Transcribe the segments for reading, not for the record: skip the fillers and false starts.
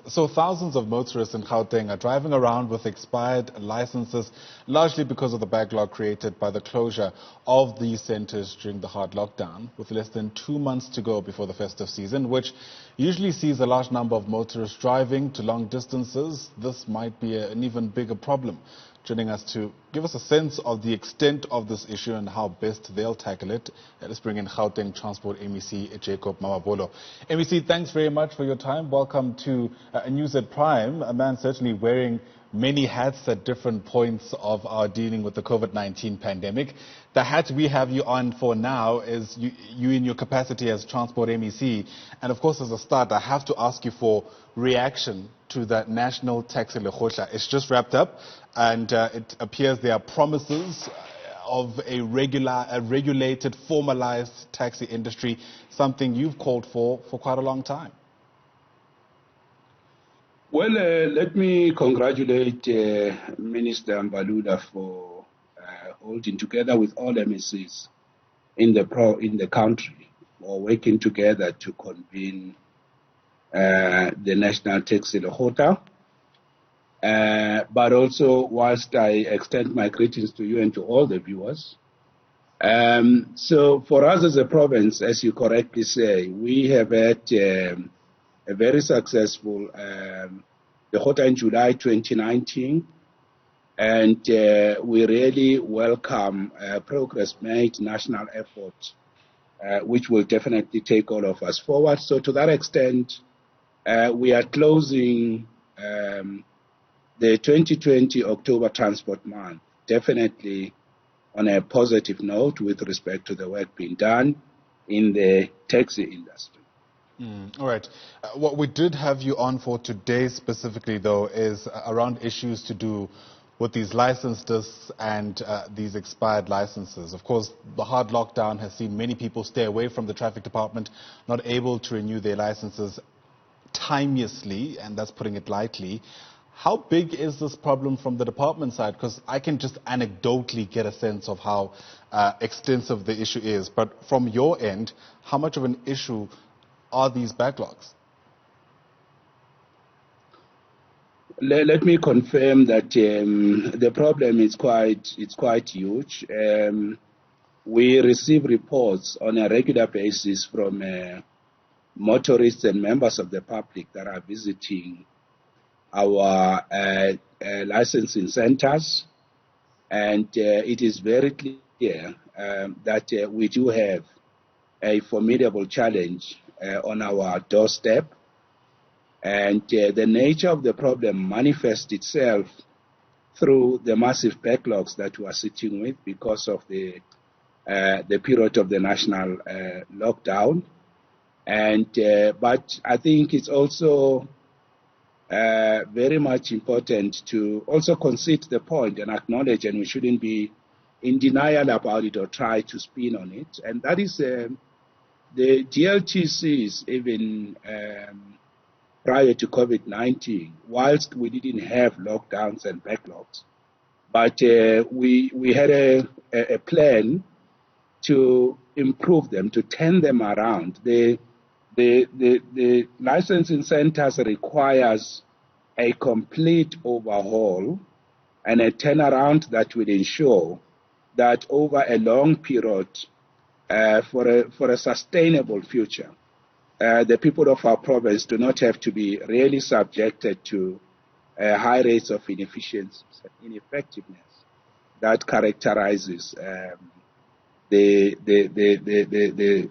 So thousands of motorists in Gauteng are driving around with expired licenses, largely because of the backlog created by the closure of these centres during the hard lockdown, with less than 2 months to go before the festive season, which usually sees a large number of motorists driving to long distances. This might be an even bigger problem. Joining us to give us a sense of the extent of this issue and how best they'll tackle it, let's bring in Gauteng Transport MEC Jacob Mamabolo. MEC, thanks very much for your time. Welcome to News at Prime. A man certainly wearing many hats at different points of our dealing with the COVID-19 pandemic. The hat we have you on for now is you in your capacity as Transport MEC. And of course, as a start, I have to ask you for reaction to that national taxi lekgotla. It's just wrapped up, and it appears there are promises of a regulated, formalized taxi industry, something you've called for quite a long time. Well, let me congratulate Minister Mbalula for holding together with all MSCs in the country, or working together to convene the National Taxi Lekgotla. But also, whilst I extend my greetings to you and to all the viewers, so for us as a province, as you correctly say, we have had a very successful Lekgotla in July 2019, and we really welcome progress made, national effort, which will definitely take all of us forward. So to that extent, we are closing the 2020 October Transport Month definitely on a positive note with respect to the work being done in the taxi industry. All right. What we did have you on for today specifically, though, is around issues to do with these licenses and these expired licenses. Of course, the hard lockdown has seen many people stay away from the traffic department, not able to renew their licenses timeously, and that's putting it lightly. How big is this problem from the department side? Because I can just anecdotally get a sense of how extensive the issue is. But from your end, how much of an issue are these backlogs? Let me confirm that the problem is quite huge. We receive reports on a regular basis from motorists and members of the public that are visiting our licensing centers, and it is very clear that we do have a formidable challenge on our doorstep, and the nature of the problem manifests itself through the massive backlogs that we are sitting with because of the period of the national lockdown. And but I think it's also very much important to also concede the point and acknowledge, and we shouldn't be in denial about it or try to spin on it, and that is the DLTCs, even prior to COVID-19, whilst we didn't have lockdowns and backlogs, but we had a plan to improve them, to turn them around. The licensing centers requires a complete overhaul and a turnaround that will ensure that over a long period, for a sustainable future, the people of our province do not have to be really subjected to high rates of inefficiency and ineffectiveness that characterizes the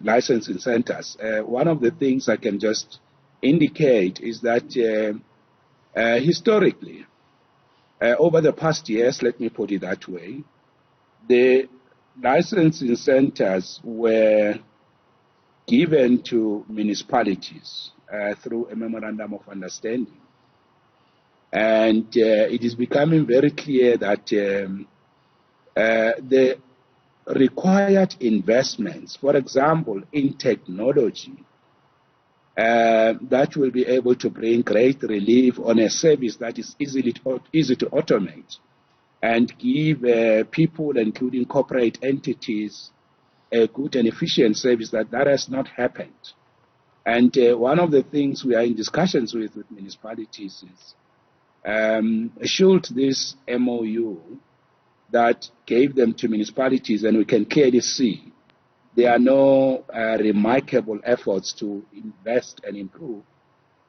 licensing centers. One of the things I can just indicate is that historically, over the past years, let me put it that way, the licensing centers were given to municipalities through a memorandum of understanding. And it is becoming very clear that the required investments, for example, in technology, that will be able to bring great relief on a service that is easy to automate and give people, including corporate entities, a good and efficient service, that has not happened. And one of the things we are in discussions with municipalities is, should this MOU that gave them to municipalities, and we can clearly see there are no remarkable efforts to invest and improve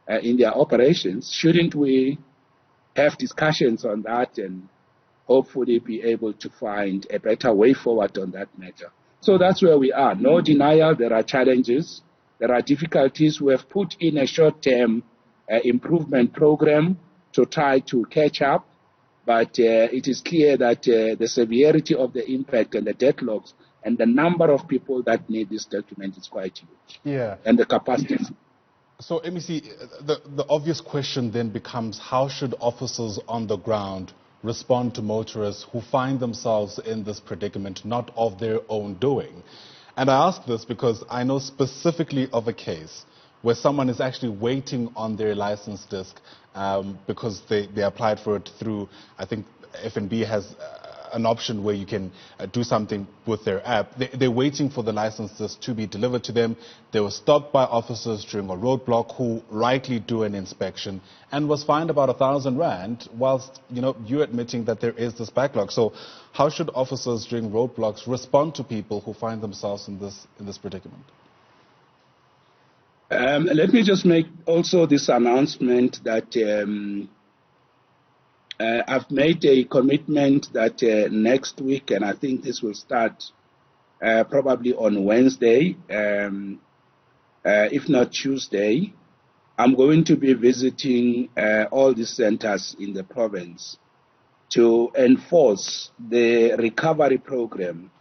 in their operations, shouldn't we have discussions on that and hopefully be able to find a better way forward on that matter? So that's where we are. No denial, there are challenges, there are difficulties. We have put in a short-term improvement program to try to catch up, but it is clear that the severity of the impact and the deadlocks and the number of people that need this document is quite huge. Yeah. And the capacity. So, MEC, the obvious question then becomes, how should officers on the ground respond to motorists who find themselves in this predicament, not of their own doing? And I ask this because I know specifically of a case where someone is actually waiting on their license disc because they applied for it through, I think FNB has an option where you can do something with their app. They're waiting for the licenses to be delivered to them. They were stopped by officers during a roadblock who rightly do an inspection and was fined about 1,000 rand, whilst you're admitting that there is this backlog. So how should officers during roadblocks respond to people who find themselves in this predicament? Let me just make also this announcement that I've made a commitment that next week, and I think this will start probably on Wednesday, if not Tuesday, I'm going to be visiting all the centers in the province to enforce the recovery program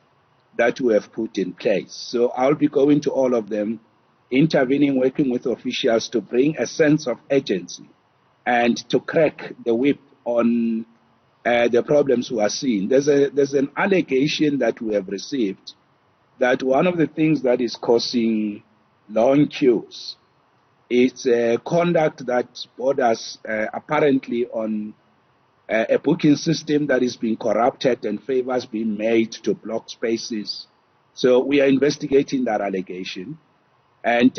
that we have put in place. So I'll be going to all of them, intervening, working with officials to bring a sense of urgency and to crack the whip on the problems we are seeing. There's an allegation that we have received that one of the things that is causing long queues is conduct that borders apparently on a booking system that is being corrupted and favors being made to block spaces. So we are investigating that allegation, and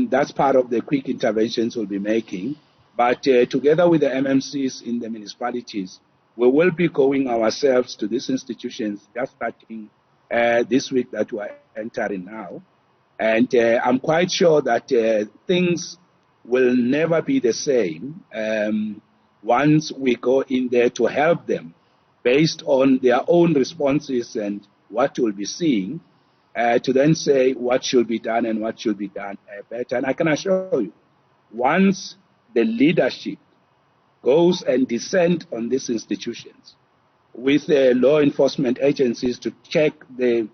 that's part of the quick interventions we'll be making. But together with the MMCs in the municipalities, we will be going ourselves to these institutions just starting this week that we are entering now. And I'm quite sure that things will never be the same once we go in there to help them based on their own responses and what we'll be seeing, to then say what should be done and what should be done better. And I can assure you, once the leadership goes and descend on these institutions with law enforcement agencies to check the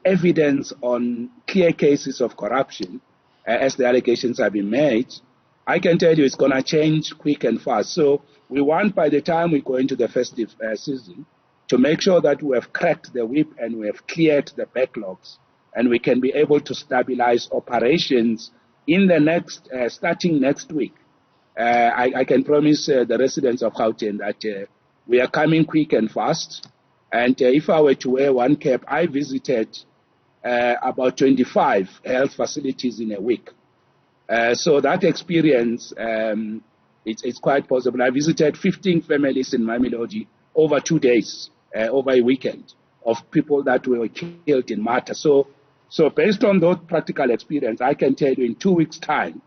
evidence on clear cases of corruption, as the allegations have been made, I can tell you it's going to change quick and fast. So we want, by the time we go into the festive season, to make sure that we have cracked the whip and we have cleared the backlogs, and we can be able to stabilize operations in the next, starting next week. I can promise the residents of Gauteng that we are coming quick and fast. And if I were to wear one cap, I visited about 25 health facilities in a week. So that experience, it's quite possible. I visited 15 families in Mamelodi over 2 days, over a weekend, of people that were killed in Mata. So based on those practical experience, I can tell you in 2 weeks' time,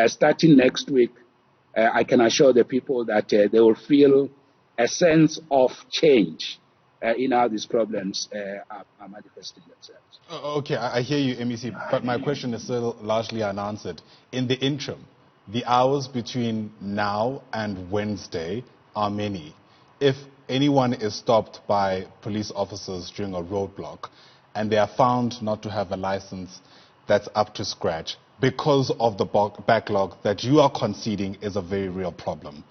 starting next week, I can assure the people that they will feel a sense of change in how these problems are manifesting themselves. Okay, I hear you, MEC, but my question is still largely unanswered. In the interim, the hours between now and Wednesday are many. If anyone is stopped by police officers during a roadblock and they are found not to have a license that's up to scratch because of the backlog that you are conceding is a very real problem,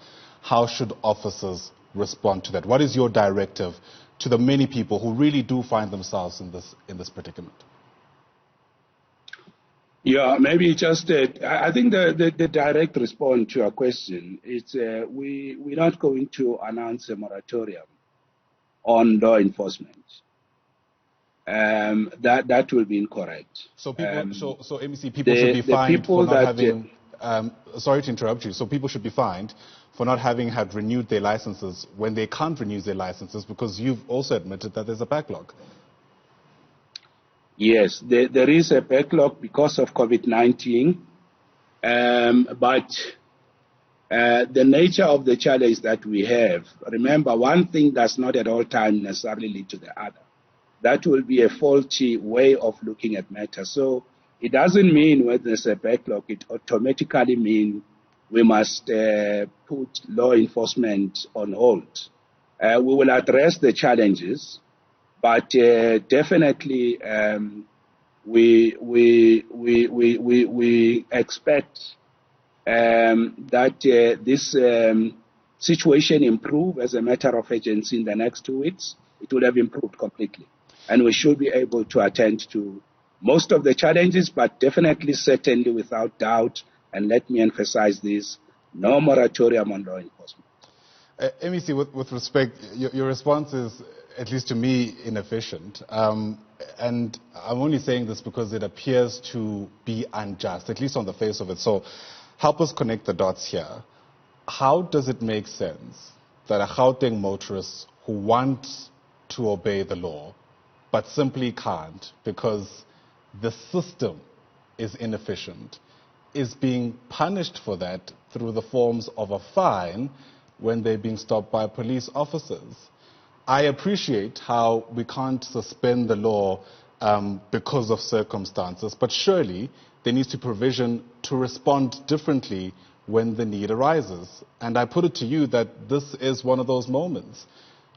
how should officers respond to that? What is your directive to the many people who really do find themselves in this predicament? Yeah, maybe just I think the direct response to your question is we're not going to announce a moratorium on law enforcement. that will be incorrect. So so MEC, people should be The fined for people not that having. Sorry to interrupt you. So people should be fined for not having had renewed their licenses when they can't renew their licenses, because you've also admitted that there's a backlog. Yes, there is a backlog because of COVID-19, but the nature of the challenge that we have, remember, one thing does not at all times necessarily lead to the other. That will be a faulty way of looking at matters. So it doesn't mean when there's a backlog, it automatically means we must put law enforcement on hold. We will address the challenges, but definitely we expect that this situation improve as a matter of urgency in the next 2 weeks. It will have improved completely. And we should be able to attend to most of the challenges, but definitely, certainly, without doubt, and let me emphasize this, no moratorium on law enforcement. MEC, with respect, your response is, at least to me, inefficient. And I'm only saying this because it appears to be unjust, at least on the face of it. So help us connect the dots here. How does it make sense that a Gauteng motorist who wants to obey the law but simply can't because the system is inefficient is being punished for that through the forms of a fine when they're being stopped by police officers? I appreciate how we can't suspend the law because of circumstances, but surely there needs to be provision to respond differently when the need arises. And I put it to you that this is one of those moments.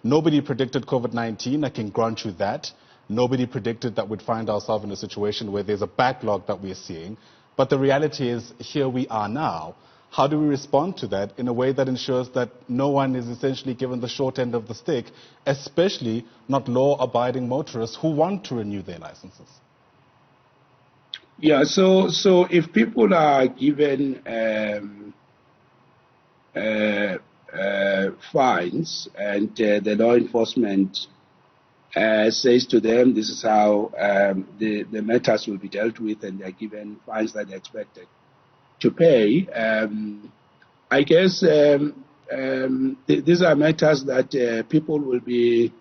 Nobody predicted COVID-19, I can grant you that. Nobody predicted that we'd find ourselves in a situation where there's a backlog that we're seeing. But the reality is, here we are now. How do we respond to that in a way that ensures that no one is essentially given the short end of the stick, especially not law-abiding motorists who want to renew their licenses? Yeah, so if people are given fines and the law enforcement says to them this is how the matters will be dealt with, and they're given fines that they're expected to pay, I guess these are matters that people will be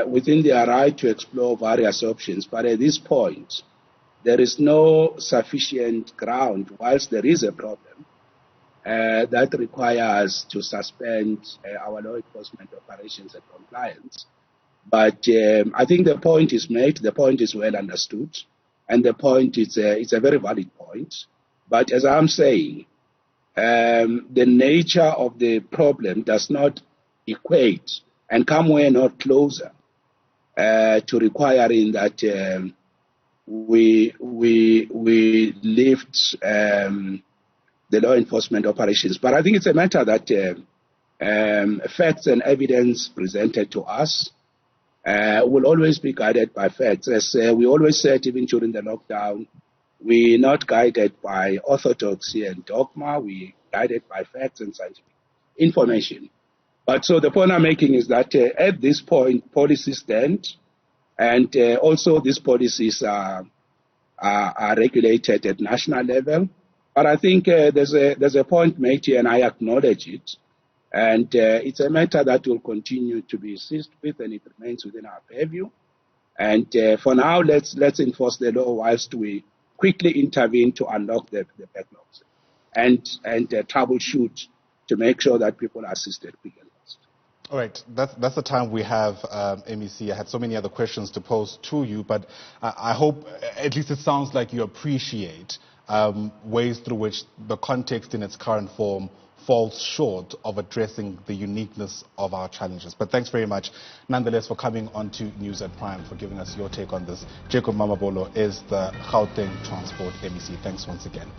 within their right to explore various options. But at this point, there is no sufficient ground, whilst there is a problem, that requires to suspend our law enforcement operations and compliance. But I think the point is made, the point is well understood, and the point is it's a very valid point. But as I'm saying, the nature of the problem does not equate and come way not closer to requiring that we lift the law enforcement operations. But I think it's a matter that facts and evidence presented to us will always be guided by facts. As we always said, even during the lockdown, we're not guided by orthodoxy and dogma. We're guided by facts and scientific information. But so the point I'm making is that at this point, policies stand, and also these policies are regulated at national level. But I think there's a point made here, and I acknowledge it. And it's a matter that will continue to be assisted with, and it remains within our purview. And for now, let's enforce the law whilst we quickly intervene to unlock the backlogs and troubleshoot to make sure that people are assisted quickly. All right, that's the time we have, MEC. I had so many other questions to pose to you, but I hope, at least it sounds like you appreciate ways through which the context in its current form falls short of addressing the uniqueness of our challenges. But thanks very much, nonetheless, for coming on to News at Prime, for giving us your take on this. Jacob Mamabolo is the Gauteng Transport MEC. Thanks once again.